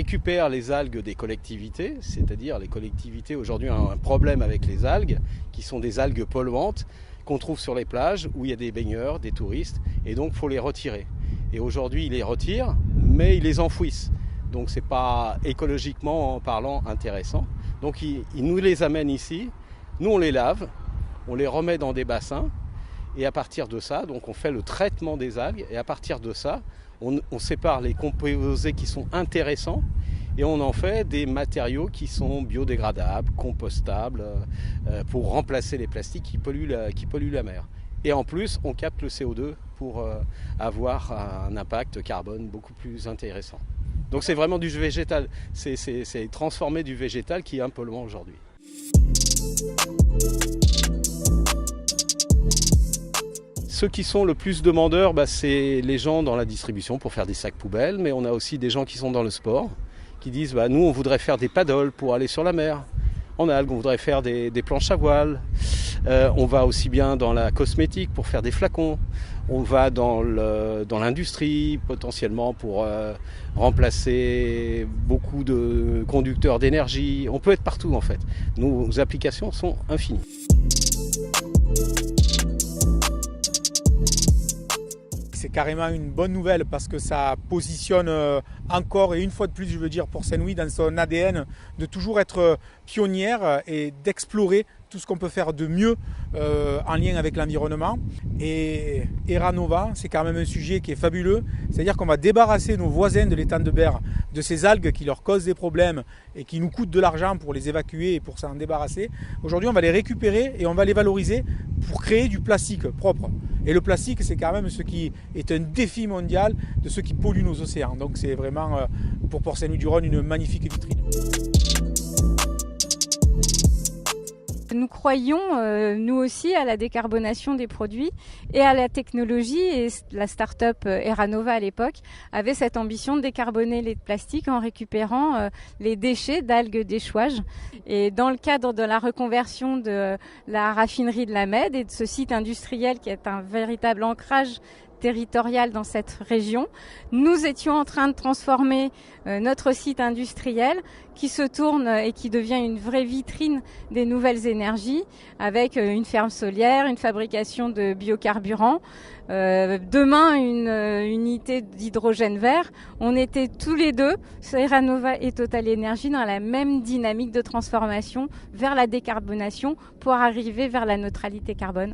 récupère les algues des collectivités, c'est-à-dire les collectivités aujourd'hui ont un problème avec les algues, qui sont des algues polluantes qu'on trouve sur les plages où il y a des baigneurs, des touristes, et donc il faut les retirer. Et aujourd'hui, ils les retirent, mais ils les enfouissent. Donc c'est pas écologiquement parlant intéressant. Donc ils nous les amènent ici, nous on les lave, on les remet dans des bassins, et à partir de ça, donc on fait le traitement des algues, et à partir de ça, on sépare les composés qui sont intéressants, et on en fait des matériaux qui sont biodégradables, compostables, pour remplacer les plastiques qui polluent la mer. Et en plus, on capte le CO2 pour avoir un impact carbone beaucoup plus intéressant. Donc c'est vraiment du végétal, c'est transformer du végétal qui est un polluant aujourd'hui. Ceux qui sont le plus demandeurs, c'est les gens dans la distribution pour faire des sacs poubelles, mais on a aussi des gens qui sont dans le sport, qui disent nous on voudrait faire des paddles pour aller sur la mer, en algues, on voudrait faire des planches à voile, on va aussi bien dans la cosmétique pour faire des flacons, on va dans l'industrie potentiellement pour remplacer beaucoup de conducteurs d'énergie, on peut être partout en fait, nos applications sont infinies. C'est carrément une bonne nouvelle parce que ça positionne encore et une fois de plus, je veux dire, pour Saint-Louis dans son ADN de toujours être pionnière et d'explorer tout ce qu'on peut faire de mieux en lien avec l'environnement. Et Eranova, c'est quand même un sujet qui est fabuleux. C'est-à-dire qu'on va débarrasser nos voisins de l'étang de Berre de ces algues qui leur causent des problèmes et qui nous coûtent de l'argent pour les évacuer et pour s'en débarrasser. Aujourd'hui, on va les récupérer et on va les valoriser pour créer du plastique propre. Et le plastique, c'est quand même ce qui est un défi mondial de ceux qui polluent nos océans. Donc c'est vraiment, pour Port Saint-Louis-du-Rhône, une magnifique vitrine. Nous croyons, nous aussi, à la décarbonation des produits et à la technologie. Et la start-up Eranova, à l'époque, avait cette ambition de décarboner les plastiques en récupérant les déchets d'algues d'échouage. Et dans le cadre de la reconversion de la raffinerie de la Mède et de ce site industriel qui est un véritable ancrage territorial dans cette région, nous étions en train de transformer notre site industriel qui se tourne et qui devient une vraie vitrine des nouvelles énergies avec une ferme solière, une fabrication de biocarburants, demain une unité d'hydrogène vert. On était tous les deux, Eranova et Total Energy, dans la même dynamique de transformation vers la décarbonation pour arriver vers la neutralité carbone